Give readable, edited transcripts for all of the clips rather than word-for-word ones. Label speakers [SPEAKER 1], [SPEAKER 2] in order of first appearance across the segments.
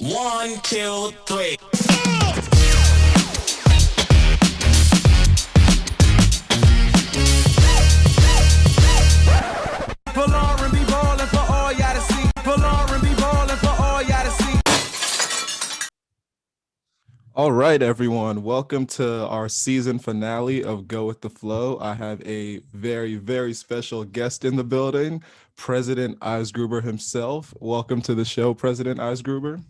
[SPEAKER 1] One, two, three.
[SPEAKER 2] Folarin be ballin' for all y'all to see. Folarin be ballin' for all y'all to see.
[SPEAKER 3] All right, everyone. Welcome to our season finale of Go With The Flow. I have a very, very special guest in the building, President Eisgruber himself. Welcome to the show, President Eisgruber.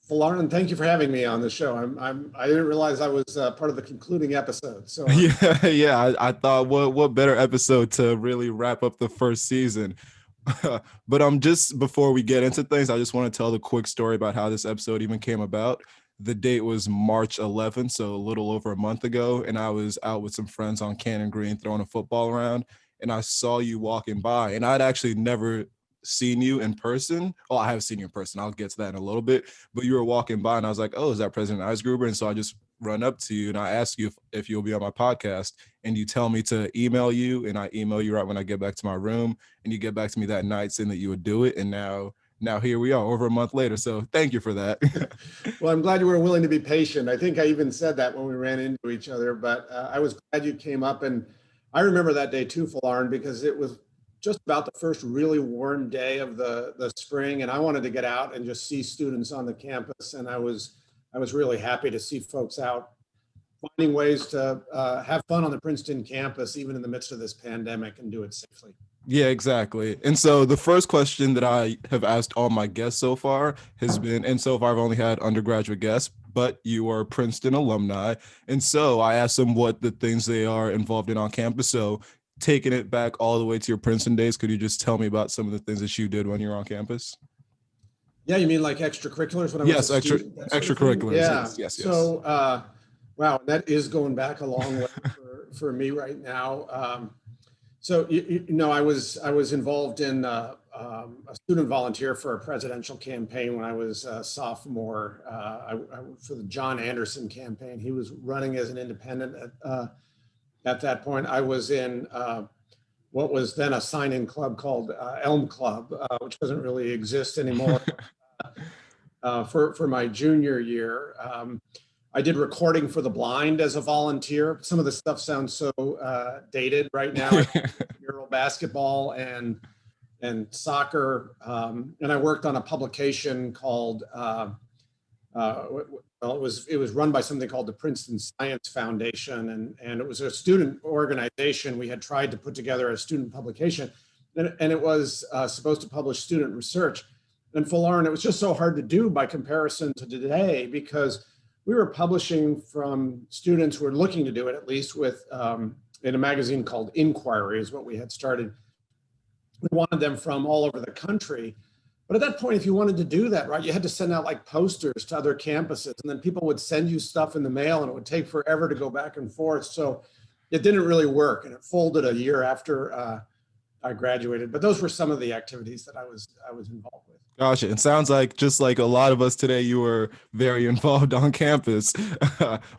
[SPEAKER 4] Folarin, thank you for having me on the show. I didn't realize I was part of the concluding episode. So
[SPEAKER 3] I thought what better episode to really wrap up the first season. But just before we get into things, I just want to tell the quick story about how this episode even came about. The date was March 11th, so a little over a month ago, and I was out with some friends on Cannon Green throwing a football around, and I saw you walking by, and I'd actually never seen you in person. Oh, I have seen you in person. I'll get to that in a little bit, but you were walking by, and I was like, oh, is that President Eisgruber? And so I just run up to you, and I ask you if you'll be on my podcast, and you tell me to email you, and I email you right when I get back to my room, and you get back to me that night saying that you would do it, and now here we are over a month later. So thank you for that.
[SPEAKER 4] Well, I'm glad you were willing to be patient. I think I even said that when we ran into each other, but I was glad you came up. And I remember that day too, Folarin, because it was just about the first really warm day of the spring. And I wanted to get out and just see students on the campus. And I was really happy to see folks out finding ways to have fun on the Princeton campus, even in the midst of this pandemic, and do it safely.
[SPEAKER 3] Yeah, exactly. And so the first question that I have asked all my guests so far has been, and so far I've only had undergraduate guests, but you are Princeton alumni. And so I asked them what the things they are involved in on campus. So taking it back all the way to your Princeton days, could you just tell me about some of the things that you did when you were on campus?
[SPEAKER 4] Yeah, you mean like extracurriculars? When I
[SPEAKER 3] yes,
[SPEAKER 4] was
[SPEAKER 3] extracurriculars.
[SPEAKER 4] Yeah.
[SPEAKER 3] Yes.
[SPEAKER 4] So, wow, that is going back a long way for me right now. So, I was involved in a student volunteer for a presidential campaign when I was a sophomore for the John Anderson campaign. He was running as an independent at that point. I was in what was then a sign-in club called Elm Club, which doesn't really exist anymore. For my junior year. I did recording for the blind as a volunteer. Some of the stuff sounds so dated right now. Euro basketball and soccer, and I worked on a publication called. It was run by something called the Princeton Science Foundation, and it was a student organization. We had tried to put together a student publication, and it was supposed to publish student research. And Folarin, it was just so hard to do by comparison to today, because we were publishing from students who were looking to do it, at least with in a magazine called Inquiry is what we had started. We wanted them from all over the country. But at that point, if you wanted to do that, right, you had to send out like posters to other campuses, and then people would send you stuff in the mail, and it would take forever to go back and forth. So it didn't really work, and it folded a year after I graduated. But those were some of the activities that I was involved with.
[SPEAKER 3] Gosh, it sounds like just like a lot of us today, you were very involved on campus.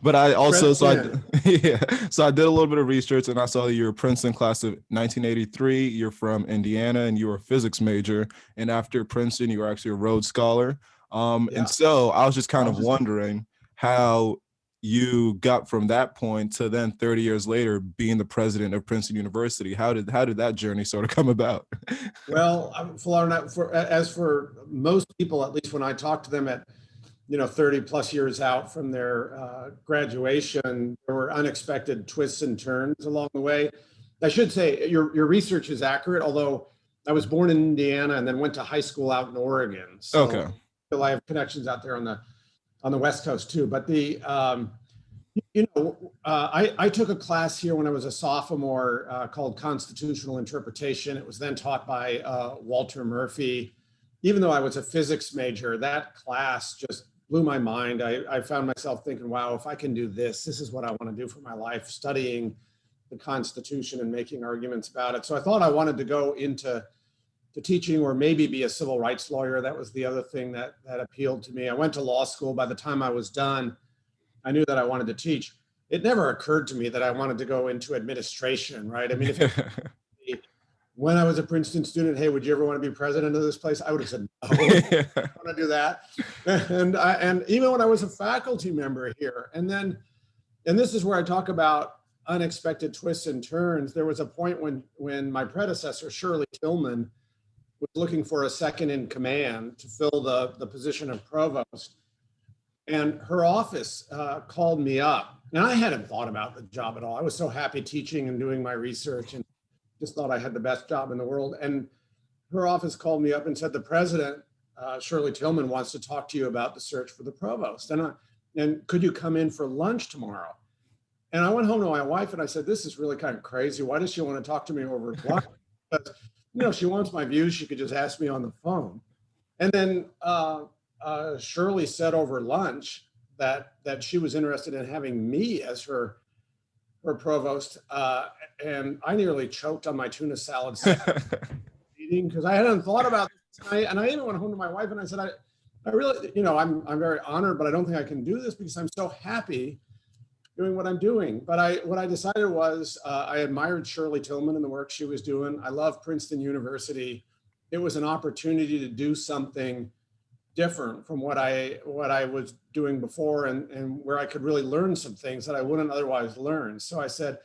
[SPEAKER 3] But I also, so I did a little bit of research, and I saw that you were Princeton class of 1983. You're from Indiana, and you were a physics major. And after Princeton, you were actually a Rhodes Scholar. And so I was just kind of wondering how you got from that point to then 30 years later being the president of Princeton University. How did that journey sort of come about?
[SPEAKER 4] Well, as for most people, at least when I talk to them at 30 plus years out from their graduation, there were unexpected twists and turns along the way. I should say your research is accurate, although I was born in Indiana and then went to high school out in Oregon. So
[SPEAKER 3] okay.
[SPEAKER 4] I have connections out there on the West Coast too. But I took a class here when I was a sophomore called Constitutional Interpretation. It was then taught by Walter Murphy. Even though I was a physics major, that class just blew my mind. I found myself thinking, wow, if I can do this is what I want to do for my life, studying the Constitution and making arguments about it. So I thought I wanted to go into teaching, or maybe be a civil rights lawyer. That was the other thing that appealed to me. I went to law school. By the time I was done, I knew that I wanted to teach. It never occurred to me that I wanted to go into administration, right? I mean, if when I was a Princeton student, hey, would you ever want to be president of this place? I would have said, no, I don't want to do that. And even when I was a faculty member here, and this is where I talk about unexpected twists and turns. There was a point when my predecessor, Shirley Tillman, was looking for a second in command to fill the position of provost. And her office called me up. And I hadn't thought about the job at all. I was so happy teaching and doing my research and just thought I had the best job in the world. And her office called me up and said, the president, Shirley Tillman, wants to talk to you about the search for the provost. And could you come in for lunch tomorrow? And I went home to my wife and I said, this is really kind of crazy. Why does she want to talk to me over lunch? Because, she wants my views. She could just ask me on the phone. And then Shirley said over lunch that she was interested in having me as her provost. And I nearly choked on my tuna salad eating because I hadn't thought about this. And I even went home to my wife and I said, I really, I'm very honored, but I don't think I can do this because I'm so happy doing what I'm doing. But what I decided was I admired Shirley Tillman and the work she was doing. I love Princeton University. It was an opportunity to do something different from what I was doing before and where I could really learn some things that I wouldn't otherwise learn. So I said,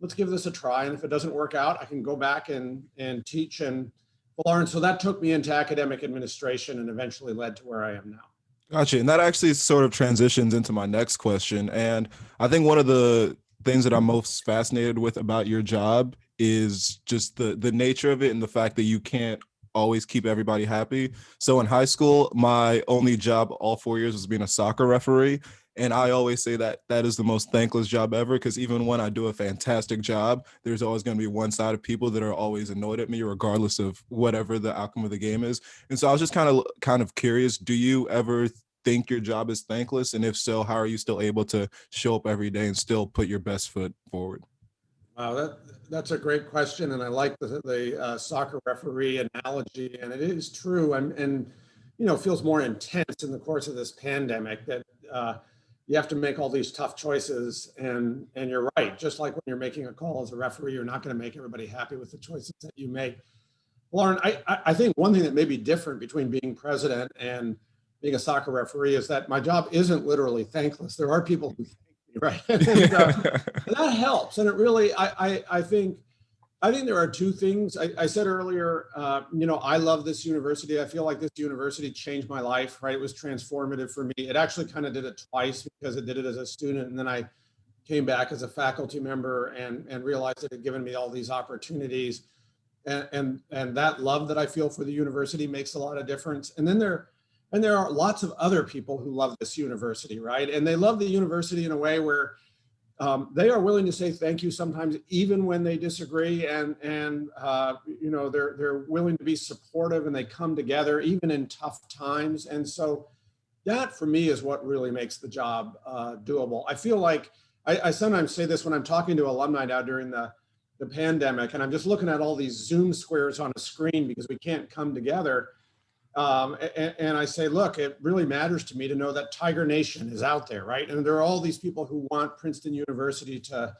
[SPEAKER 4] let's give this a try. And if it doesn't work out, I can go back and teach in Folarin. So that took me into academic administration and eventually led to where I am now.
[SPEAKER 3] Gotcha. And that actually sort of transitions into my next question. And I think one of the things that I'm most fascinated with about your job is just the nature of it and the fact that you can't always keep everybody happy. So in high school, my only job all 4 years was being a soccer referee. And I always say that is the most thankless job ever, because even when I do a fantastic job, there's always going to be one side of people that are always annoyed at me, regardless of whatever the outcome of the game is. And so I was just kind of curious, do you ever think your job is thankless? And if so, how are you still able to show up every day and still put your best foot forward?
[SPEAKER 4] Wow, that's a great question. And I like the soccer referee analogy. And it is true. And feels more intense in the course of this pandemic that you have to make all these tough choices. And you're right. Just like when you're making a call as a referee, you're not going to make everybody happy with the choices that you make. Lauren, I think one thing that may be different between being president and being a soccer referee is that my job isn't literally thankless. There are people who thank me, right? And that helps. And it really, I think there are two things. I said earlier, I love this university. I feel like this university changed my life, right? It was transformative for me. It actually kind of did it twice because it did it as a student. And then I came back as a faculty member and realized it had given me all these opportunities. And that love that I feel for the university makes a lot of difference. And then there are lots of other people who love this university, right? And they love the university in a way where they are willing to say thank you sometimes, even when they disagree, and they're willing to be supportive, and they come together even in tough times. And so that for me is what really makes the job doable. I feel like I sometimes say this when I'm talking to alumni now during the pandemic, and I'm just looking at all these Zoom squares on a screen because we can't come together. And I say, look, it really matters to me to know that Tiger Nation is out there, right? And there are all these people who want Princeton University to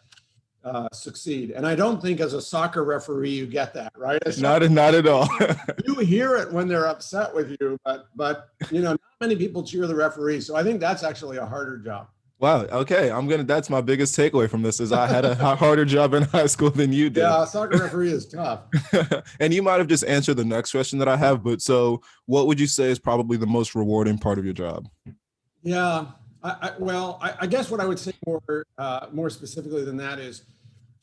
[SPEAKER 4] succeed. And I don't think as a soccer referee you get that, right?
[SPEAKER 3] Not at all.
[SPEAKER 4] You hear it when they're upset with you, but not many people cheer the referee. So I think that's actually a harder job.
[SPEAKER 3] Wow. Okay. That's my biggest takeaway from this is I had a harder job in high school than you did.
[SPEAKER 4] Yeah. Soccer referee is tough.
[SPEAKER 3] And you might've just answered the next question that I have, but so what would you say is probably the most rewarding part of your job?
[SPEAKER 4] Yeah. I guess what I would say more specifically than that is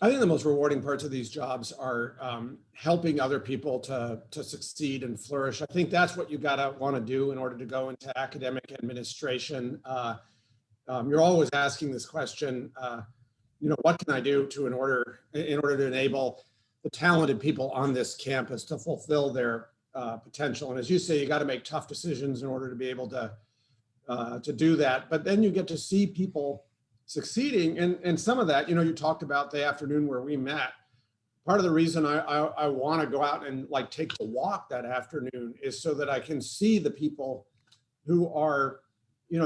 [SPEAKER 4] I think the most rewarding parts of these jobs are helping other people to succeed and flourish. I think that's what you gotta want to do in order to go into academic administration. You're always asking this question, what can I do in order to enable the talented people on this campus to fulfill their potential? And as you say, you got to make tough decisions in order to be able to do that. But then you get to see people succeeding, and some of that, you talked about the afternoon where we met. Part of the reason I want to go out and take the walk that afternoon is so that I can see the people who are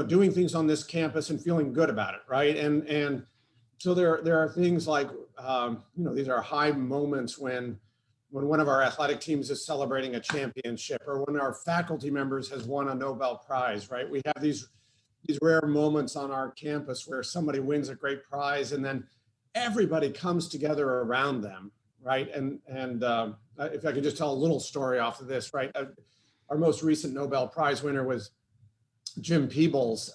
[SPEAKER 4] doing things on this campus and feeling good about it, right? And so there are things like, these are high moments when, when one of our athletic teams is celebrating a championship, or when our faculty members has won a Nobel Prize, right? We have these rare moments on our campus where somebody wins a great prize and then everybody comes together around them, right? And if I could just tell a little story off of this, right? Our most recent Nobel Prize winner was Jim Peebles,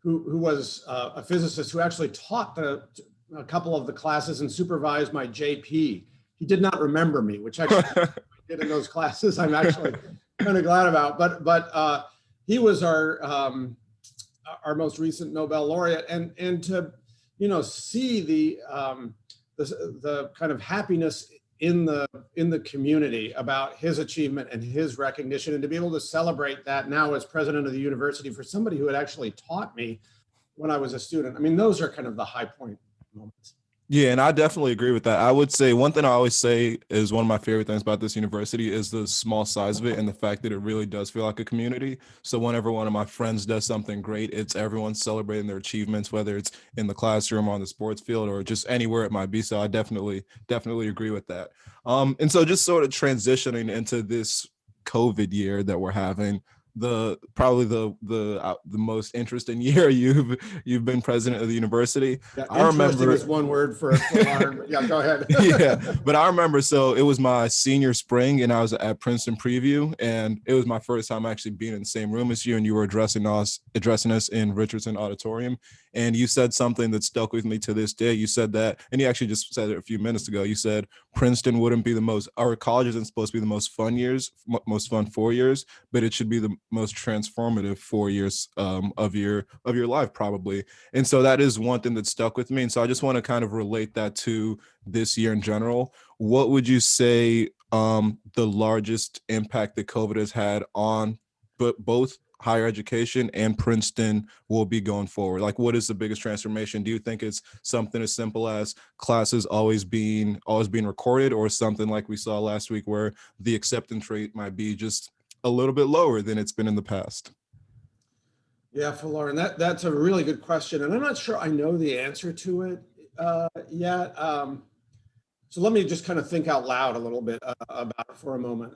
[SPEAKER 4] who was a physicist who actually taught a couple of the classes and supervised my JP. He did not remember me, which actually I did in those classes. I'm actually kind of glad about. But he was our most recent Nobel laureate, and to see the kind of happiness in the community about his achievement and his recognition, and to be able to celebrate that now as president of the university for somebody who had actually taught me when I was a student. I mean, those are kind of the high point moments.
[SPEAKER 3] Yeah, and I definitely agree with that. I would say one thing I always say is one of my favorite things about this university is the small size of it and the fact that it really does feel like a community. So whenever one of my friends does something great, it's everyone celebrating their achievements, whether it's in the classroom, on the sports field, or just anywhere it might be. So I definitely agree with that. And so just sort of transitioning into this COVID year that we're having, probably the most interesting year you've been president of the university.
[SPEAKER 4] Yeah,
[SPEAKER 3] I remember
[SPEAKER 4] is one word for Folarin. Yeah, go ahead.
[SPEAKER 3] Yeah, but I remember, so it was my senior spring and I was at Princeton Preview, and it was my first time actually being in the same room as you, and you were addressing us in Richardson Auditorium, and you said something that stuck with me to this day. You said that, and you actually just said it a few minutes ago, you said Princeton wouldn't be our college isn't supposed to be the most fun 4 years, but it should be the most transformative 4 years of your life, probably. And so that is one thing that stuck with me. And so I just want to kind of relate that to this year in general. What would you say the largest impact that COVID has had on both higher education and Princeton will be going forward? Like, what is the biggest transformation? Do you think it's something as simple as classes always being recorded, or something like we saw last week where the acceptance rate might be just a little bit lower than it's been in the past?
[SPEAKER 4] Yeah, Folarin, that's a really good question, and I'm not sure I know the answer to it yet. So let me just kind of think out loud a little bit about it for a moment.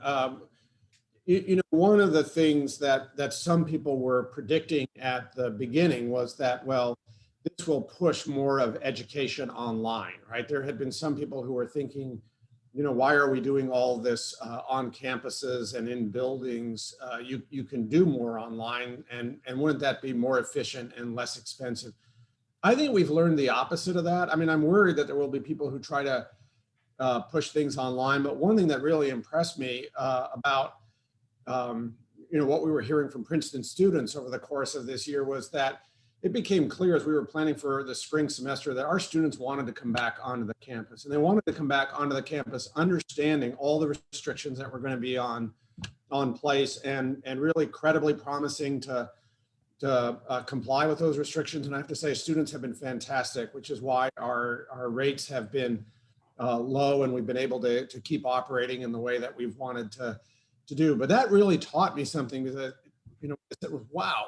[SPEAKER 4] One of the things that some people were predicting at the beginning was that, well, this will push more of education online, right? There had been some people who were thinking, why are we doing all this on campuses and in buildings? You can do more online, and wouldn't that be more efficient and less expensive? I think we've learned the opposite of that. I mean, I'm worried that there will be people who try to push things online, but one thing that really impressed me about what we were hearing from Princeton students over the course of this year was that it became clear as we were planning for the spring semester that our students wanted to come back onto the campus, and they wanted to come back onto the campus understanding all the restrictions that were going to be on place, and really credibly promising to comply with those restrictions. And I have to say, students have been fantastic, which is why our rates have been low, and we've been able to keep operating in the way that we've wanted to do. But that really taught me something, that it was, wow,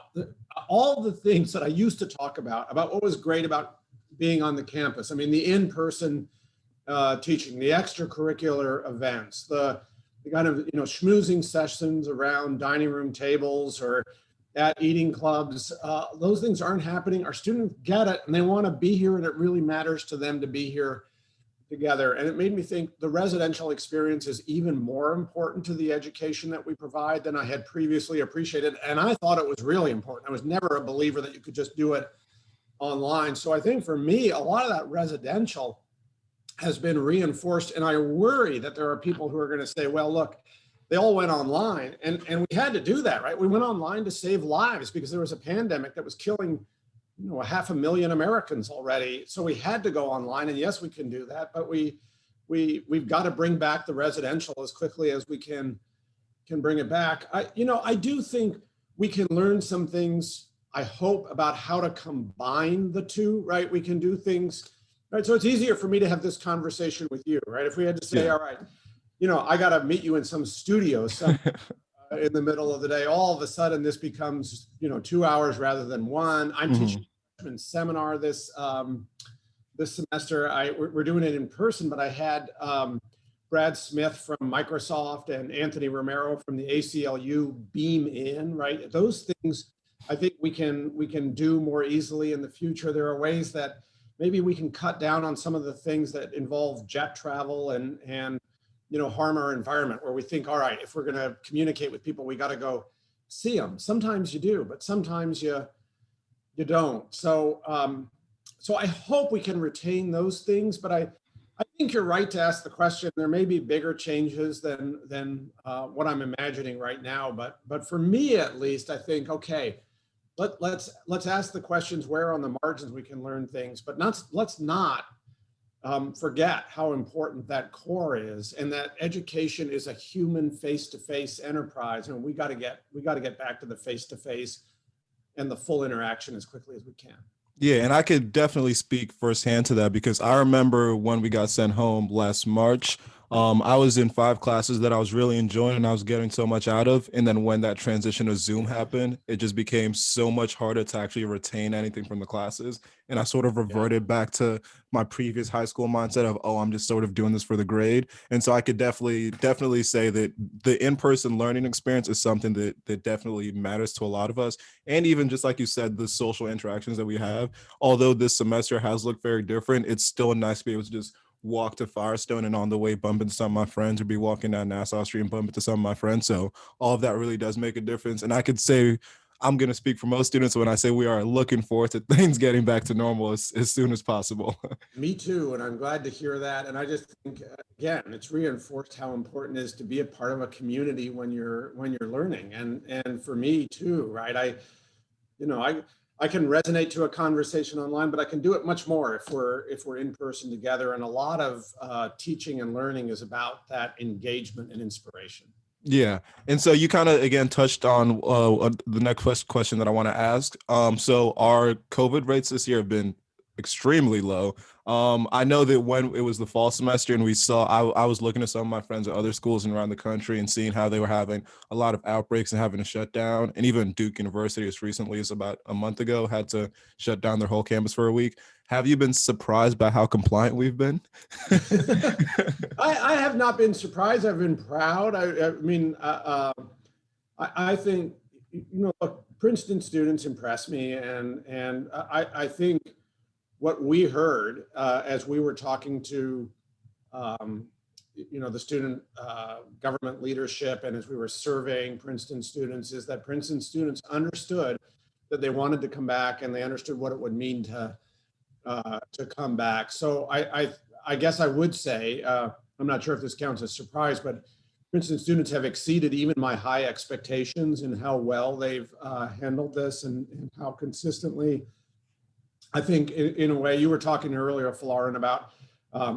[SPEAKER 4] all the things that I used to talk about what was great about being on the campus. I mean, the in-person teaching, the extracurricular events, the kind of schmoozing sessions around dining room tables or at eating clubs. Those things aren't happening. Our students get it, and they want to be here, and it really matters to them to be here together. And it made me think the residential experience is even more important to the education that we provide than I had previously appreciated. And I thought it was really important. I was never a believer that you could just do it online. So I think for me, a lot of that residential has been reinforced. And I worry that there are people who are going to say, well, look, they all went online, and we had to do that, right? We went online to save lives because there was a pandemic that was killing 500,000 Americans already. So we had to go online, and yes, we can do that, but we've got to bring back the residential as quickly as we can bring it back. I do think we can learn some things, I hope, about how to combine the two, right? We can do things, right? So it's easier for me to have this conversation with you, right? If we had to say, all right, I got to meet you in some studio in the middle of the day, all of a sudden this becomes 2 hours rather than one. I'm teaching a freshman seminar this semester. We're doing it in person, but I had Brad Smith from Microsoft and Anthony Romero from the ACLU beam in, right? Those things I think we can do more easily in the future. There are ways that maybe we can cut down on some of the things that involve jet travel and harm our environment, where we think, all right, if we're going to communicate with people, we got to go see them. Sometimes you do, but sometimes you don't. So I hope we can retain those things, but I think you're right to ask the question. There may be bigger changes than what I'm imagining right now, but for me at least, I think, okay, let's ask the questions where on the margins we can learn things, but let's not forget how important that core is, and that education is a human face-to-face enterprise, and we got to get back to the face-to-face and the full interaction as quickly as we can.
[SPEAKER 3] Yeah, and I could definitely speak firsthand to that, because I remember when we got sent home last March, I was in 5 classes that I was really enjoying and I was getting so much out of. And then when that transition to Zoom happened, it just became so much harder to actually retain anything from the classes. And I sort of reverted back to my previous high school mindset of, oh, I'm just sort of doing this for the grade. And so I could definitely say that the in-person learning experience is something that definitely matters to a lot of us. And even just like you said, the social interactions that we have, although this semester has looked very different, it's still nice to be able to just walk to Firestone and on the way bump into some of my friends, or be walking down Nassau Street and bump into some of my friends. So all of that really does make a difference. And I could say, I'm going to speak for most students when I say we are looking forward to things getting back to normal as soon as possible.
[SPEAKER 4] Me too. And I'm glad to hear that. And I just think, again, it's reinforced how important it is to be a part of a community when you're learning. And for me too, right? I can resonate to a conversation online, but I can do it much more if we're in person together. And a lot of teaching and learning is about that engagement and inspiration.
[SPEAKER 3] Yeah. And so you kind of, again, touched on the next question that I want to ask. So our COVID rates this year have been extremely low. I know that when it was the fall semester and we saw, I was looking at some of my friends at other schools and around the country and seeing how they were having a lot of outbreaks and having to shut down. And even Duke University, as recently as about a month ago, had to shut down their whole campus for a week. Have you been surprised by how compliant we've been?
[SPEAKER 4] I have not been surprised. I've been proud. I think, look, Princeton students impress me. And I think what we heard as we were talking to, the student government leadership, and as we were surveying Princeton students, is that Princeton students understood that they wanted to come back, and they understood what it would mean to come back. So I guess I would say, I'm not sure if this counts as surprise, but Princeton students have exceeded even my high expectations in how well they've handled this and how consistently. I think in a way, you were talking earlier, Folarin, about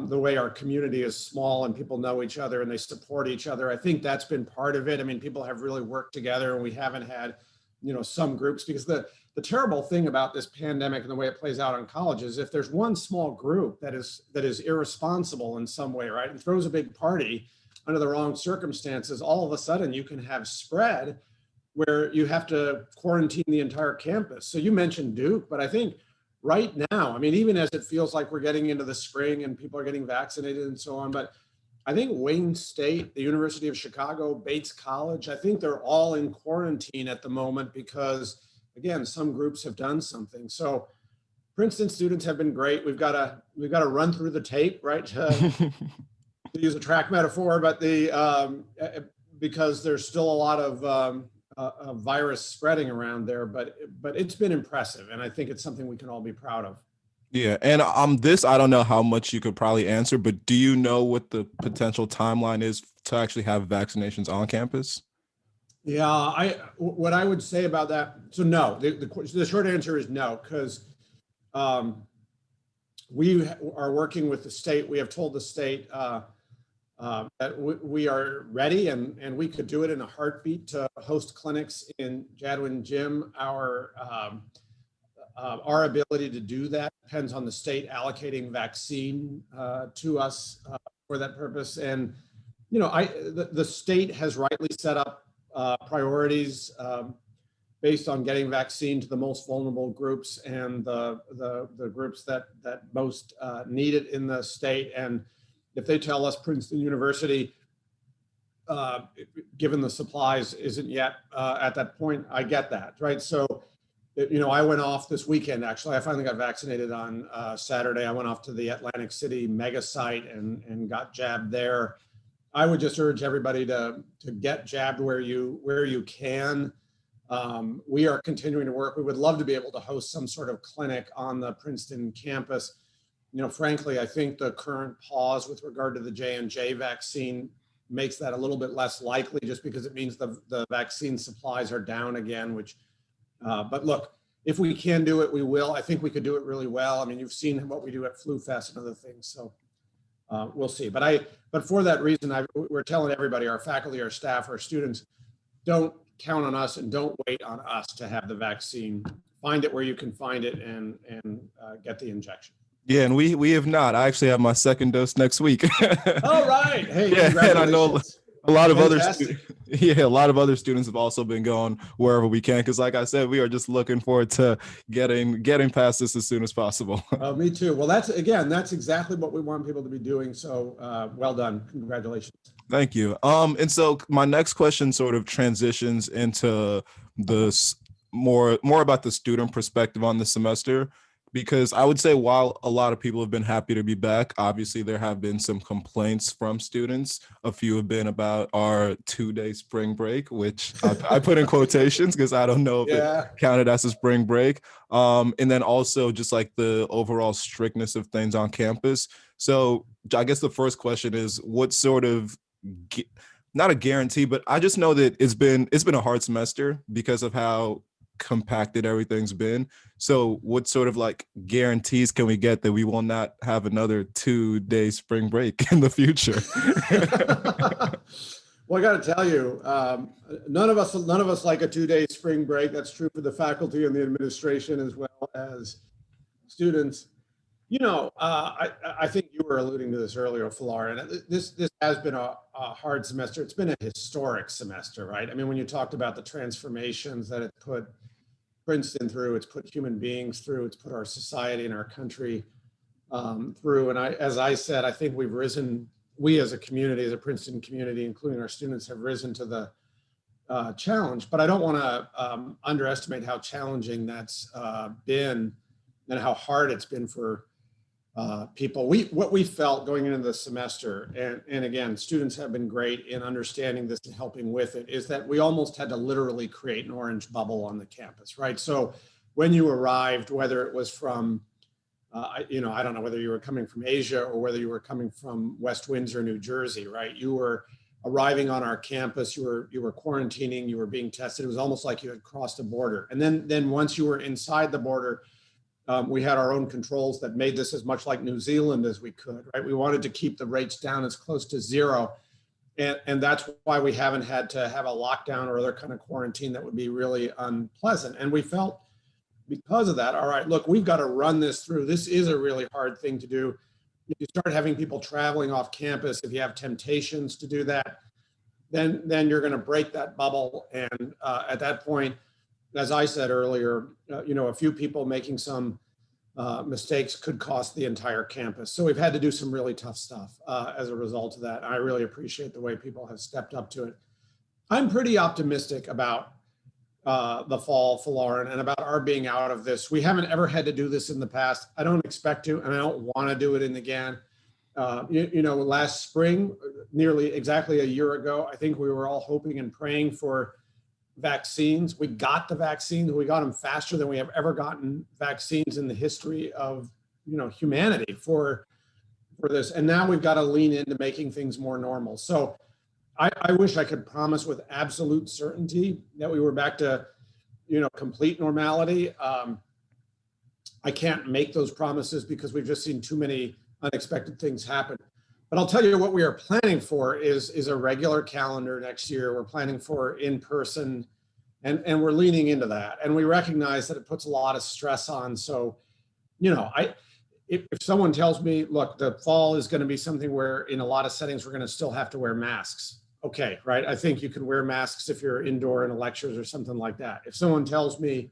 [SPEAKER 4] the way our community is small and people know each other and they support each other. I think that's been part of it. I mean, people have really worked together, and we haven't had, some groups, because the terrible thing about this pandemic and the way it plays out on colleges, if there's one small group that is irresponsible in some way, right, and throws a big party under the wrong circumstances, all of a sudden you can have spread where you have to quarantine the entire campus. So you mentioned Duke, but I think right now, I mean, even as it feels like we're getting into the spring and people are getting vaccinated and so on, but I think Wayne State, the University of Chicago, Bates College, I think they're all in quarantine at the moment because, again, some groups have done something. So Princeton students have been great. We've got to run through the tape, right? To use a track metaphor, but because there's still a lot of virus spreading around there, but it's been impressive, and I think it's something we can all be proud of.
[SPEAKER 3] Yeah, and I don't know how much you could probably answer, but do you know what the potential timeline is to actually have vaccinations on campus?
[SPEAKER 4] Yeah, what I would say about that, so no, the short answer is no, because we are working with the state. We have told the state that we are ready and we could do it in a heartbeat to host clinics in Jadwin Gym. Our ability to do that depends on the state allocating vaccine to us for that purpose. And, the state has rightly set up priorities based on getting vaccine to the most vulnerable groups and the groups that most need it in the state. And if they tell us Princeton University, given the supplies, isn't yet at that point, I get that, right? So, I went off this weekend, actually. I finally got vaccinated on Saturday. I went off to the Atlantic City mega site and got jabbed there. I would just urge everybody to get jabbed where you can. We are continuing to work. We would love to be able to host some sort of clinic on the Princeton campus. Frankly, I think the current pause with regard to the J&J vaccine makes that a little bit less likely, just because it means the vaccine supplies are down again, but look, if we can do it, we will. I think we could do it really well. I mean, you've seen what we do at Flu Fest and other things, so we'll see. But for that reason, we're telling everybody, our faculty, our staff, our students, don't count on us and don't wait on us to have the vaccine. Find it where you can find it and get the injection.
[SPEAKER 3] Yeah, and we have not. I actually have my second dose next week.
[SPEAKER 4] All right. Hey,
[SPEAKER 3] yeah, and I know a lot of
[SPEAKER 4] Fantastic.
[SPEAKER 3] a lot of other students have also been going wherever we can, because like I said, we are just looking forward to getting past this as soon as possible.
[SPEAKER 4] Me too. Well, that's exactly what we want people to be doing. So well done. Congratulations.
[SPEAKER 3] Thank you. And so my next question sort of transitions into this more about the student perspective on the semester, because I would say while a lot of people have been happy to be back, obviously there have been some complaints from students. A few have been about our 2-day spring break, which I put in quotations because I don't know if it counted as a spring break. And then also just like the overall strictness of things on campus. So I guess the first question is, what sort of, not a guarantee, but I just know that it's been a hard semester because of how compacted everything's been. So what sort of like guarantees can we get that we will not have another 2-day spring break in the future?
[SPEAKER 4] Well, I got to tell you, none of us like a 2-day spring break. That's true for the faculty and the administration as well as students. I think you were alluding to this earlier, Folarin. This has been a hard semester. It's been a historic semester, right? I mean, when you talked about the transformations that it put Princeton through, it's put human beings through, it's put our society and our country through. And as I said, I think we've risen, we as a community, as a Princeton community, including our students, have risen to the challenge. But I don't want to underestimate how challenging that's been and how hard it's been for people. What we felt going into the semester, and again, students have been great in understanding this and helping with it, is that we almost had to literally create an orange bubble on the campus, right? So when you arrived, whether it was from, I don't know whether you were coming from Asia or whether you were coming from West Windsor, New Jersey, right? You were arriving on our campus, you were quarantining, you were being tested. It was almost like you had crossed a border. And then once you were inside the border, we had our own controls that made this as much like New Zealand as we could, right? We wanted to keep the rates down as close to zero. And that's why we haven't had to have a lockdown or other kind of quarantine that would be really unpleasant. And we felt because of that, all right, look, we've got to run this through. This is a really hard thing to do. If you start having people traveling off campus, if you have temptations to do that, then you're going to break that bubble. And at that point, as I said earlier, a few people making some mistakes could cost the entire campus. So we've had to do some really tough stuff as a result of that. I really appreciate the way people have stepped up to it. I'm pretty optimistic about the fall, Folarin, and about our being out of this. We haven't ever had to do this in the past. I don't expect to, and I don't want to do it again. Last spring, nearly exactly a year ago, I think we were all hoping and praying for vaccines. We got the vaccines. We got them faster than we have ever gotten vaccines in the history of humanity for this. And now we've got to lean into making things more normal. So I wish I could promise with absolute certainty that we were back to complete normality. I can't make those promises because we've just seen too many unexpected things happen. But I'll tell you what we are planning for is a regular calendar next year. We're planning for in-person, and we're leaning into that. And we recognize that it puts a lot of stress on. So, if someone tells me, look, the fall is going to be something where in a lot of settings, we're going to still have to wear masks. Okay, right? I think you can wear masks if you're indoor in lectures or something like that. If someone tells me,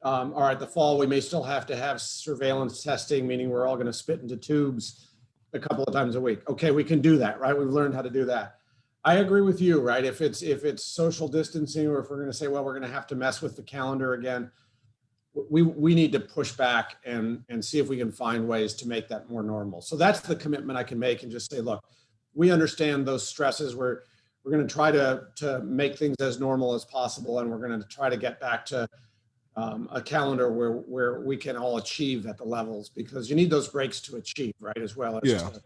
[SPEAKER 4] all right, the fall, we may still have to have surveillance testing, meaning we're all going to spit into tubes. a couple of times a week. Okay, we can do that, right? We've learned how to do that. I agree with you, right? If it's social distancing, or if we're going to say, well, we're going to have to mess with the calendar again, we need to push back and see if we can find ways to make that more normal. So that's the commitment I can make, and just say, look, we understand those stresses. We're going to try to make things as normal as possible, and we're going to try to get back to a calendar where we can all achieve at the levels, because you need those breaks to achieve, right, as well as to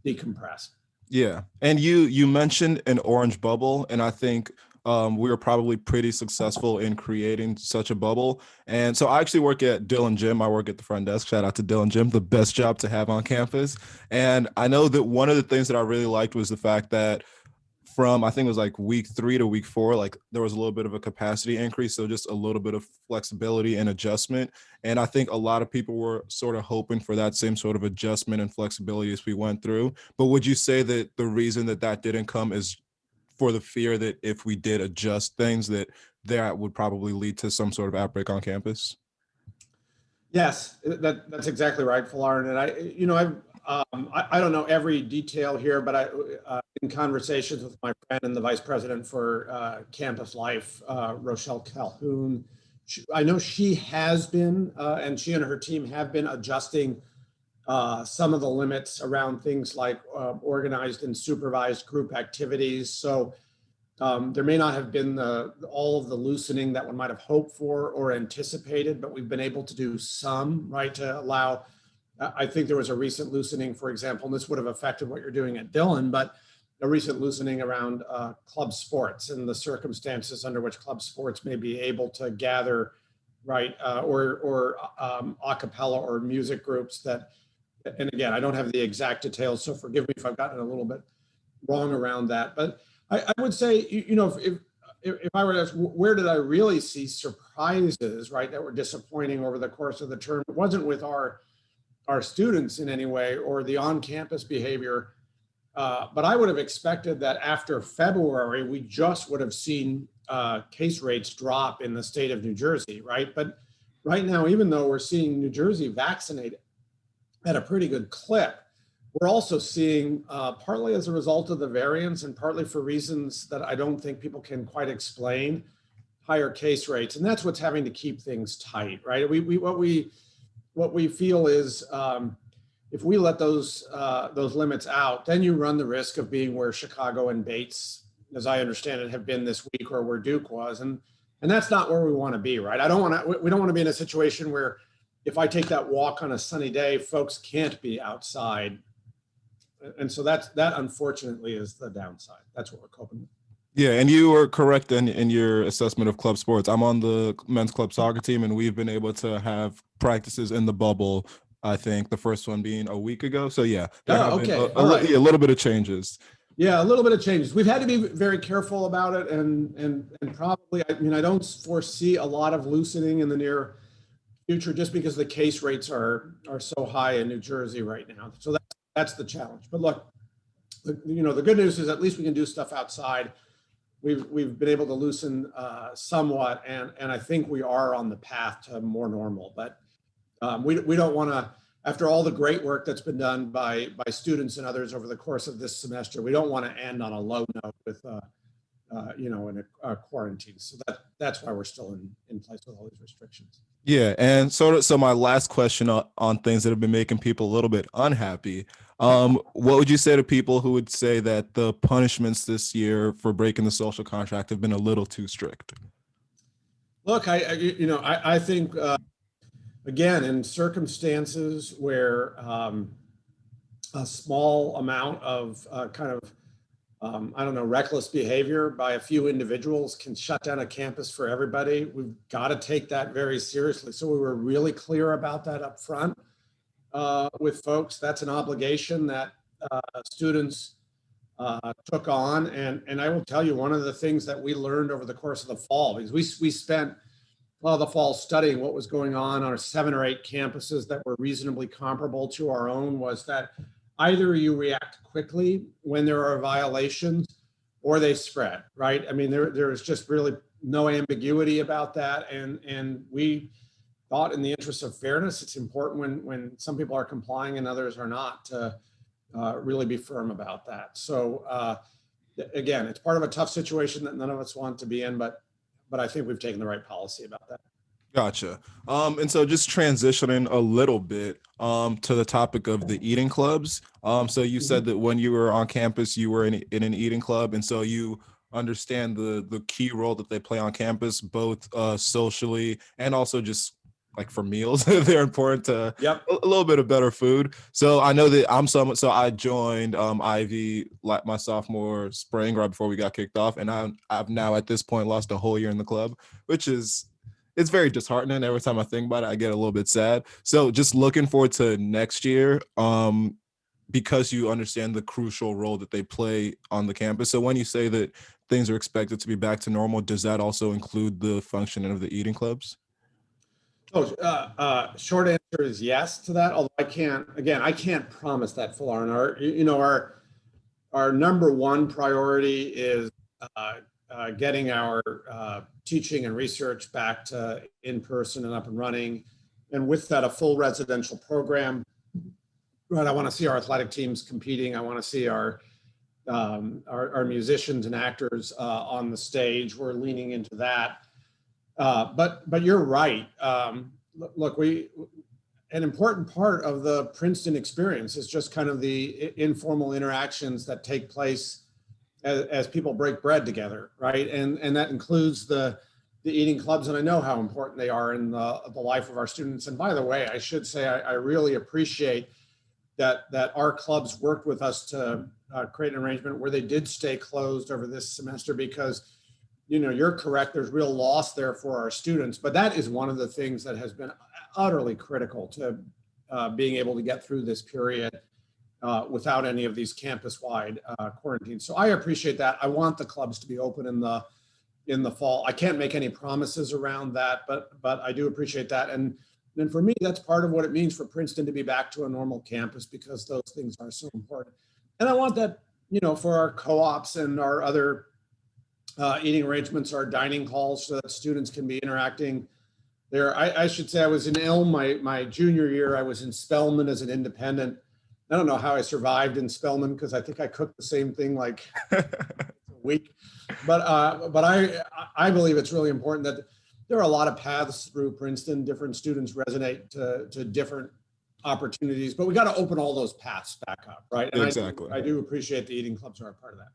[SPEAKER 4] decompress.
[SPEAKER 3] Yeah, and you mentioned an orange bubble, and I think we were probably pretty successful in creating such a bubble. And so I actually work at Dillon Gym. I work at the front desk. Shout out to Dillon Gym, the best job to have on campus. And I know that one of the things that I really liked was the fact that from, I think it was like week 3 to week 4, like there was a little bit of a capacity increase. So just a little bit of flexibility and adjustment. And I think a lot of people were sort of hoping for that same sort of adjustment and flexibility as we went through. But would you say that the reason that that didn't come is for the fear that if we did adjust things, that would probably lead to some sort of outbreak on campus?
[SPEAKER 4] Yes, that's exactly right, Folarin. And I don't know every detail here, but in conversations with my friend and the vice president for campus life, Rochelle Calhoun, I know she has been, and she and her team have been adjusting some of the limits around things like organized and supervised group activities. So there may not have been all of the loosening that one might have hoped for or anticipated, but we've been able to do some, right, to allow. I think there was a recent loosening, for example, and this would have affected what you're doing at Dillon, but a recent loosening around club sports and the circumstances under which club sports may be able to gather, right, or a cappella or music groups that, and again, I don't have the exact details, so forgive me if I've gotten a little bit wrong around that. But I would say, if I were to ask, where did I really see surprises, right, that were disappointing over the course of the term? It wasn't with our students in any way or the on-campus behavior, but I would have expected that after February, we just would have seen case rates drop in the state of New Jersey, right? But right now, even though we're seeing New Jersey vaccinate at a pretty good clip, we're also seeing, partly as a result of the variants and partly for reasons that I don't think people can quite explain, higher case rates. And that's what's having to keep things tight, right? What we feel is if we let those limits out, then you run the risk of being where Chicago and Bates, as I understand it, have been this week, or where Duke was. And that's not where we want to be, right? We don't want to be in a situation where if I take that walk on a sunny day, folks can't be outside. And so that unfortunately is the downside. That's what we're coping with.
[SPEAKER 3] Yeah, and you were correct in your assessment of club sports. I'm on the men's club soccer team, and we've been able to have practices in the bubble. I think the first one being a week ago. So yeah,
[SPEAKER 4] a
[SPEAKER 3] little bit of changes.
[SPEAKER 4] Yeah, a little bit of changes. We've had to be very careful about it, and probably, I don't foresee a lot of loosening in the near future, just because the case rates are so high in New Jersey right now. So that's the challenge. But look, the good news is at least we can do stuff outside. We've been able to loosen somewhat, and I think we are on the path to more normal. But we don't want to, after all the great work that's been done by students and others over the course of this semester, we don't want to end on a low note with in a quarantine. So that's why we're still in place with all these restrictions.
[SPEAKER 3] Yeah, and so my last question on things that have been making people a little bit unhappy. What would you say to people who would say that the punishments this year for breaking the social contract have been a little too strict?
[SPEAKER 4] Look, I think again, in circumstances where a small amount of reckless behavior by a few individuals can shut down a campus for everybody, we've got to take that very seriously. So we were really clear about that up front with folks. That's an obligation that students took on. And I will tell you, one of the things that we learned over the course of the fall, because we spent a lot of the fall studying what was going on our 7 or 8 campuses that were reasonably comparable to our own, was that either you react quickly when there are violations or they spread, right? I mean, there is just really no ambiguity about that. And we thought, in the interest of fairness, it's important when some people are complying and others are not, to really be firm about that. So again, it's part of a tough situation that none of us want to be in, but I think we've taken the right policy about that.
[SPEAKER 3] Gotcha. And so just transitioning a little bit to the topic of the eating clubs. So you said that when you were on campus, you were in an eating club, and so you understand the key role that they play on campus, both socially and also just like for meals. They're important to
[SPEAKER 4] Yep.
[SPEAKER 3] a little bit of better food. So I know that so I joined Ivy like my sophomore spring right before we got kicked off, and I've now at this point lost a whole year in the club, which is it's very disheartening. Every time I think about it, I get a little bit sad. So just looking forward to next year, because you understand the crucial role that they play on the campus. So when you say that things are expected to be back to normal, does that also include the functioning of the eating clubs?
[SPEAKER 4] Short answer is yes to that. Although I can't promise that, Folarin. Our number one priority is getting our teaching and research back to in person and up and running, and with that, a full residential program. Right, I want to see our athletic teams competing. I want to see our musicians and actors on the stage. We're leaning into that. But you're right. Look, an important part of the Princeton experience is just kind of the informal interactions that take place as people break bread together, right? And that includes the eating clubs, and I know how important they are in the life of our students. And by the way, I should say I really appreciate that our clubs worked with us to create an arrangement where they did stay closed over this semester, because you're correct, there's real loss there for our students, but that is one of the things that has been utterly critical to being able to get through this period without any of these campus-wide quarantines. So I appreciate that. I want the clubs to be open in the fall. I can't make any promises around that, but I do appreciate that. And then for me, that's part of what it means for Princeton to be back to a normal campus, because those things are so important. And I want that, for our co-ops and our other eating arrangements, our dining halls, so that students can be interacting there. I should say I was in Elm my junior year. I was in Spelman as an independent. I don't know how I survived in Spelman, because I think I cooked the same thing like a week. But I believe it's really important that there are a lot of paths through Princeton. Different students resonate to different opportunities, but we got to open all those paths back up, right? And
[SPEAKER 3] Exactly.
[SPEAKER 4] I do appreciate the eating clubs are a part of that.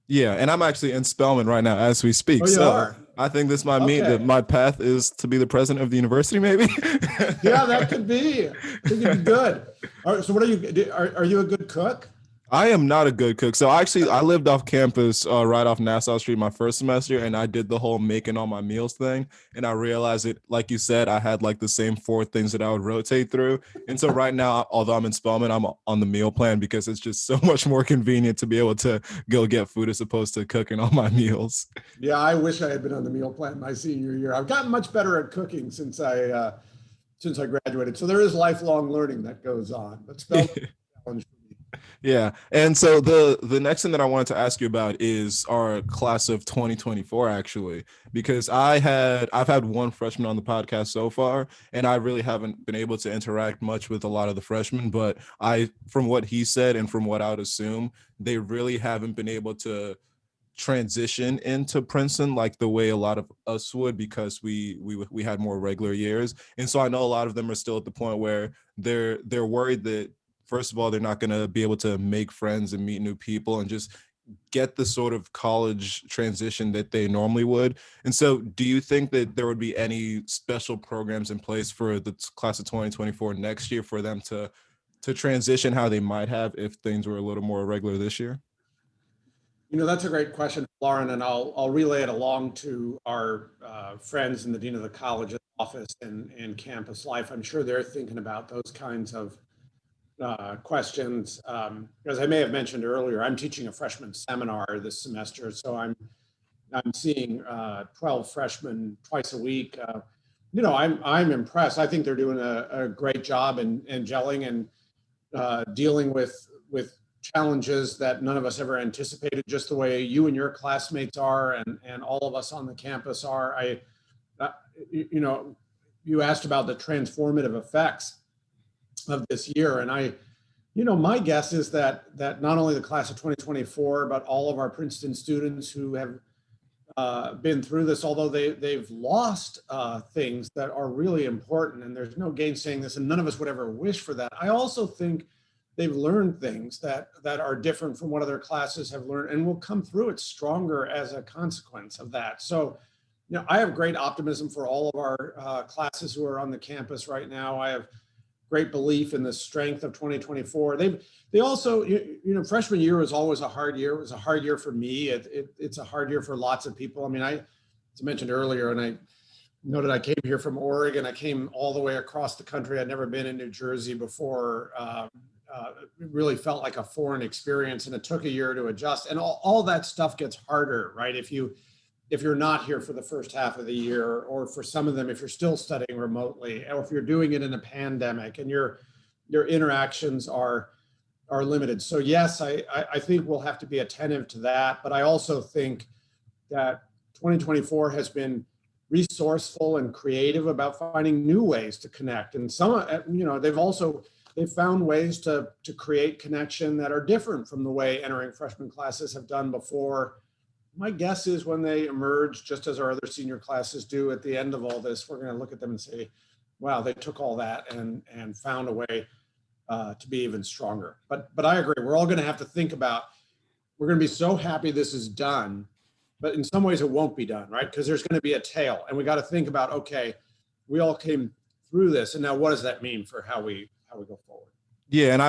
[SPEAKER 3] Yeah, and I'm actually in Spelman right now as we speak.
[SPEAKER 4] Oh, you are?
[SPEAKER 3] I think this might mean that my path is to be the president of the university, maybe.
[SPEAKER 4] Yeah, that could be. I think it'd be good. All right, so what are you a good cook?
[SPEAKER 3] I am not a good cook. So I lived off campus right off Nassau Street my first semester, and I did the whole making all my meals thing. And I realized it, like you said, I had like the same 4 things that I would rotate through. And so right now, although I'm in Spelman, I'm on the meal plan, because it's just so much more convenient to be able to go get food as opposed to cooking all my meals.
[SPEAKER 4] Yeah, I wish I had been on the meal plan my senior year. I've gotten much better at cooking since I graduated. So there is lifelong learning that goes on. But Spelman is a challenge for me.
[SPEAKER 3] Yeah. And so the next thing that I wanted to ask you about is our class of 2024, actually, because I've had one freshman on the podcast so far, and I really haven't been able to interact much with a lot of the freshmen, but from what he said and from what I would assume, they really haven't been able to transition into Princeton like the way a lot of us would, because we had more regular years. And so I know a lot of them are still at the point where they're worried that, first of all, they're not going to be able to make friends and meet new people and just get the sort of college transition that they normally would. And so do you think that there would be any special programs in place for the class of 2024 next year for them to transition how they might have if things were a little more regular this year?
[SPEAKER 4] That's a great question, Lauren, and I'll relay it along to our friends in the Dean of the College's office and campus life. I'm sure they're thinking about those kinds of questions. As I may have mentioned earlier, I'm teaching a freshman seminar this semester, so I'm seeing 12 freshmen twice a week. I'm impressed. I think they're doing a great job in gelling and dealing with challenges that none of us ever anticipated, just the way you and your classmates are, and all of us on the campus are. You asked about the transformative effects of this year, and My guess is that not only the class of 2024, but all of our Princeton students who have been through this, although they've lost things that are really important, and there's no gainsaying this, and none of us would ever wish for that. I also think they've learned things that are different from what other classes have learned, and will come through it stronger as a consequence of that. So, I have great optimism for all of our classes who are on the campus right now. I have great belief in the strength of 2024. They also, freshman year was always a hard year. It was a hard year for me. It's a hard year for lots of people. I mean, as I mentioned earlier, and I noted I came here from Oregon. I came all the way across the country. I'd never been in New Jersey before. It really felt like a foreign experience, and it took a year to adjust. And all that stuff gets harder, right? If you're not here for the first half of the year, or for some of them, if you're still studying remotely, or if you're doing it in a pandemic and your interactions are limited. So yes, I think we'll have to be attentive to that. But I also think that 2024 has been resourceful and creative about finding new ways to connect. And some, they've found ways to create connection that are different from the way entering freshman classes have done before. My guess is when they emerge, just as our other senior classes do at the end of all this, we're going to look at them and say, wow, they took all that and found a way to be even stronger. But I agree, we're all going to have to think about, we're going to be so happy this is done, but in some ways it won't be done, right? Because there's going to be a tail, and we got to think about, okay, we all came through this, and now what does that mean for how we go forward?
[SPEAKER 3] Yeah, and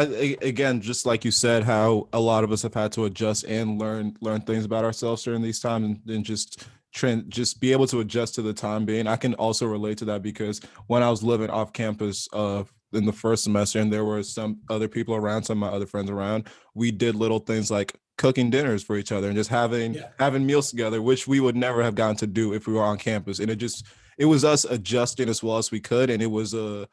[SPEAKER 3] again, just like you said, how a lot of us have had to adjust and learn things about ourselves during these times, and just be able to adjust to the time being. I can also relate to that, because when I was living off campus in the first semester, and there were some other people around, some of my other friends around, we did little things like cooking dinners for each other and just having meals together, which we would never have gotten to do if we were on campus. And it was us adjusting as well as we could, and it was a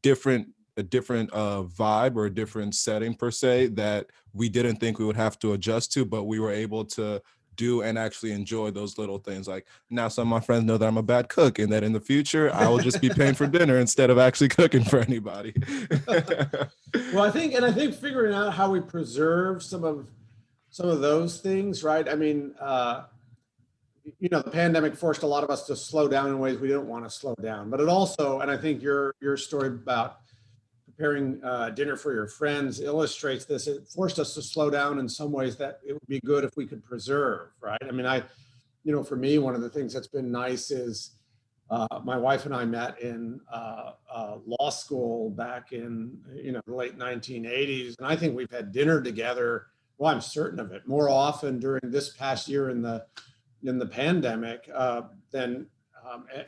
[SPEAKER 3] different vibe, or a different setting per se, that we didn't think we would have to adjust to, but we were able to do and actually enjoy those little things. Like, now some of my friends know that I'm a bad cook, and that in the future I will just be paying for dinner instead of actually cooking for anybody.
[SPEAKER 4] Well, I think figuring out how we preserve some of those things, right? I mean, the pandemic forced a lot of us to slow down in ways we didn't want to slow down, but it also, and I think your story about preparing dinner for your friends illustrates this. It forced us to slow down in some ways that it would be good if we could preserve, right? I mean, for me, one of the things that's been nice is my wife and I met in law school back in the late 1980s, and I think we've had dinner together. Well, I'm certain of it, more often during this past year in the pandemic than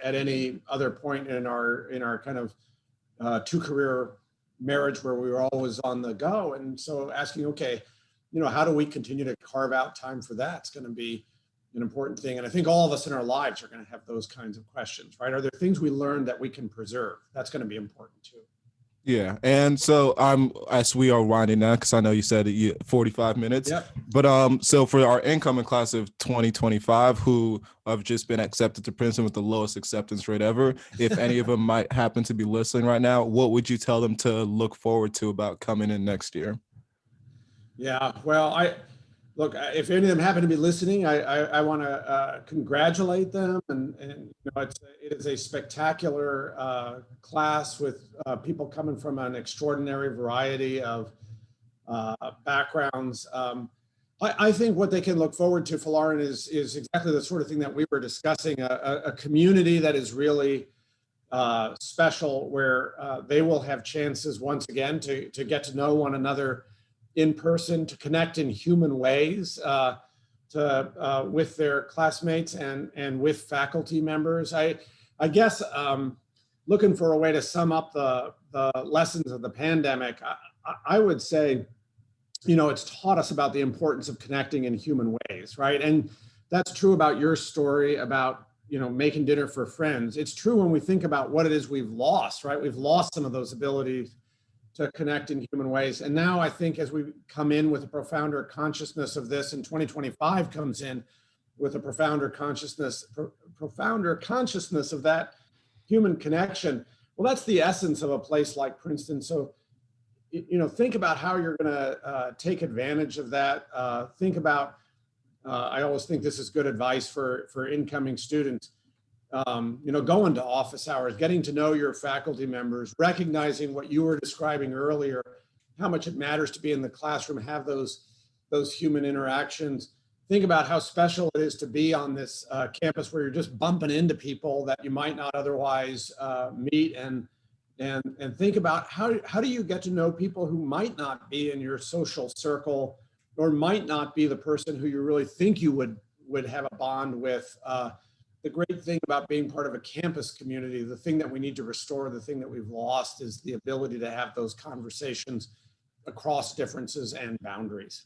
[SPEAKER 4] at any other point in our kind of two-career marriage, where we were always on the go. And so asking, okay, how do we continue to carve out time for that? It's going to be an important thing. And I think all of us in our lives are going to have those kinds of questions, right? Are there things we learned that we can preserve? That's going to be important too.
[SPEAKER 3] Yeah. And so as we are winding down, because I know you said 45 minutes.
[SPEAKER 4] Yep.
[SPEAKER 3] But so for our incoming class of 2025, who have just been accepted to Princeton with the lowest acceptance rate ever, if any of them might happen to be listening right now, what would you tell them to look forward to about coming in next year?
[SPEAKER 4] Yeah, well, look, if any of them happen to be listening, I want to congratulate them, and it is a spectacular class with people coming from an extraordinary variety of backgrounds. I think what they can look forward to, Folarin, is exactly the sort of thing that we were discussing, a community that is really special, where they will have chances once again to get to know one another in person, to connect in human ways with their classmates and with faculty members. I guess looking for a way to sum up the lessons of the pandemic, I would say, it's taught us about the importance of connecting in human ways, right? And that's true about your story about making dinner for friends. It's true when we think about what it is we've lost, right? We've lost some of those abilities to connect in human ways. And now I think as we come in with a profounder consciousness of this, and 2025 comes in with a profounder consciousness of that human connection. Well, that's the essence of a place like Princeton. So, think about how you're going to take advantage of that. Think about, I always think this is good advice for incoming students. Going to office hours, getting to know your faculty members, recognizing what you were describing earlier, how much it matters to be in the classroom, have those human interactions. Think about how special it is to be on this campus where you're just bumping into people that you might not otherwise meet, and think about how do you get to know people who might not be in your social circle or might not be the person who you really think you would have a bond with. The great thing about being part of a campus community, the thing that we need to restore, the thing that we've lost, is the ability to have those conversations across differences and boundaries.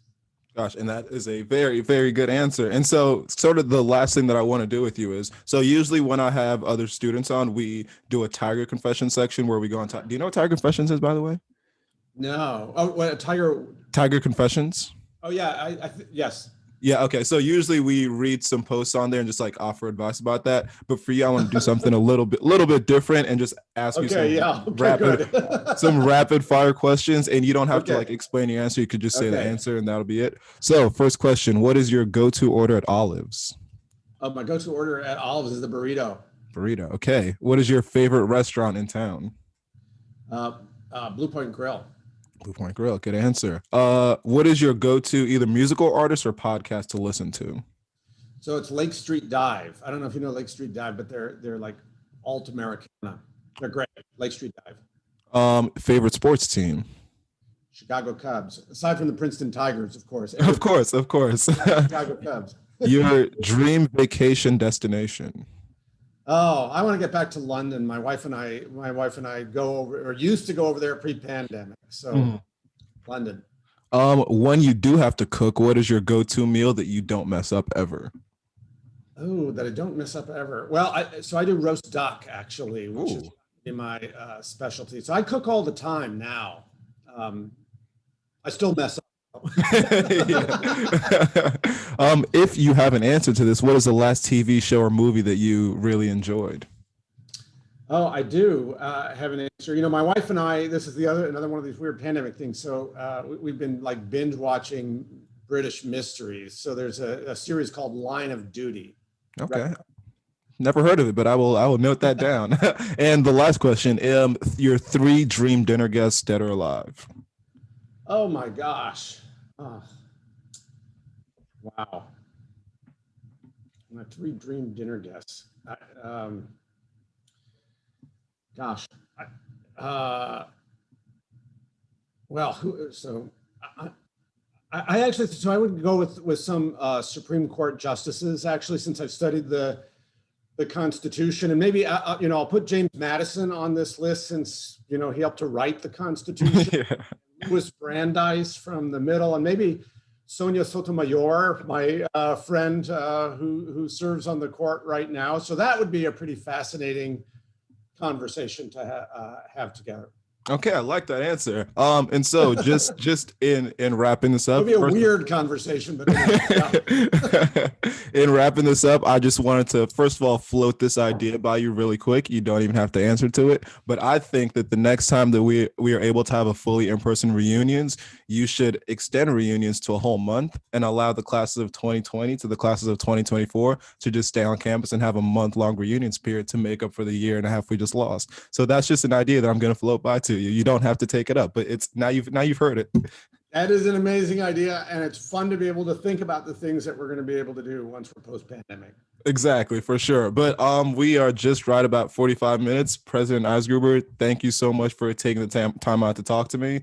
[SPEAKER 3] Gosh, and that is a very, very good answer. And so sort of the last thing that I want to do with you is, so usually when I have other students on, we do a Tiger Confession section where we go on. Do you know what Tiger Confessions is, by the way?
[SPEAKER 4] No. Oh, what,
[SPEAKER 3] Tiger Confessions?
[SPEAKER 4] Oh, yeah. Yes.
[SPEAKER 3] Yeah. Okay. So usually we read some posts on there and just like offer advice about that. But for you, I want to do something a little bit different and just ask you some rapid fire questions. And you don't have to like explain your answer. You could just say the answer and that'll be it. So first question, what is your go-to order at Olive's?
[SPEAKER 4] My go-to order at Olive's is the burrito.
[SPEAKER 3] Burrito. Okay. What is your favorite restaurant in town?
[SPEAKER 4] Blue Point Grill.
[SPEAKER 3] Blue Point Grill, good answer. What is your go-to either musical artist or podcast to listen to?
[SPEAKER 4] So it's Lake Street Dive. I don't know if you know Lake Street Dive, but they're like alt Americana. They're great. Lake Street Dive.
[SPEAKER 3] Favorite sports team?
[SPEAKER 4] Chicago Cubs. Aside from the Princeton Tigers, of course.
[SPEAKER 3] Of course.
[SPEAKER 4] Chicago Cubs.
[SPEAKER 3] Your dream vacation destination?
[SPEAKER 4] Oh, I want to get back to London. My wife and I go over, or used to go over there pre-pandemic. So London.
[SPEAKER 3] When you do have to cook, what is your go-to meal that you don't mess up ever?
[SPEAKER 4] Oh, that I don't mess up ever. Well, I do roast duck actually, which is my specialty. So I cook all the time now. I still mess up.
[SPEAKER 3] If you have an answer to this, what is the last TV show or movie that you really enjoyed?
[SPEAKER 4] Oh, I do have an answer. My wife and I, this is another one of these weird pandemic things. So we've been like binge watching British mysteries. So there's a series called Line of Duty.
[SPEAKER 3] Okay. Never heard of it, but I will note that down. And the last question, your 3 dream dinner guests, dead or alive?
[SPEAKER 4] Oh my gosh. Oh. Wow. My 3 dream dinner guests. I would go with some Supreme Court justices, actually, since I've studied the Constitution, and maybe I'll put James Madison on this list since he helped to write the Constitution. Louis Brandeis from the middle, and maybe Sonia Sotomayor, my friend who serves on the court right now. So that would be a pretty fascinating conversation to have together.
[SPEAKER 3] Okay, I like that answer. And so just in wrapping this up,
[SPEAKER 4] it'll be a weird conversation, but
[SPEAKER 3] in wrapping this up, I just wanted to first of all float this idea by you really quick. You don't even have to answer to it, but I think that the next time that we are able to have a fully in-person reunions, you should extend reunions to a whole month and allow the classes of 2020 to the classes of 2024 to just stay on campus and have a month-long reunions period to make up for the year and a half we just lost. So that's just an idea that I'm going to float by to you. You don't have to take it up, but it's now you've heard it.
[SPEAKER 4] That is an amazing idea, and it's fun to be able to think about the things that we're going to be able to do once we're post-pandemic.
[SPEAKER 3] Exactly, for sure. But we are just right about 45 minutes. President Eisgruber, thank you so much for taking the time out to talk to me.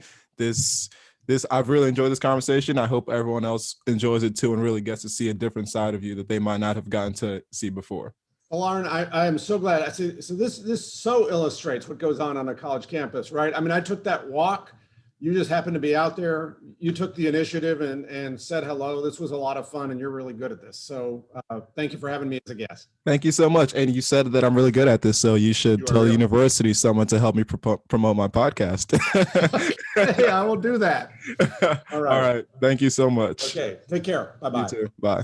[SPEAKER 3] I've really enjoyed this conversation. I hope everyone else enjoys it too and really gets to see a different side of you that they might not have gotten to see before.
[SPEAKER 4] Folarin, I am so glad. So this so illustrates what goes on a college campus, right? I mean, I took that walk. You just happened to be out there. You took the initiative and said hello. This was a lot of fun, and you're really good at this. So thank you for having me as a guest.
[SPEAKER 3] Thank you so much. And you said that I'm really good at this, so you should tell the university someone to help me promote my podcast.
[SPEAKER 4] Okay, I will do that. All right.
[SPEAKER 3] All right. Thank you so much.
[SPEAKER 4] Okay. Take care. Bye-bye.
[SPEAKER 3] You too. Bye.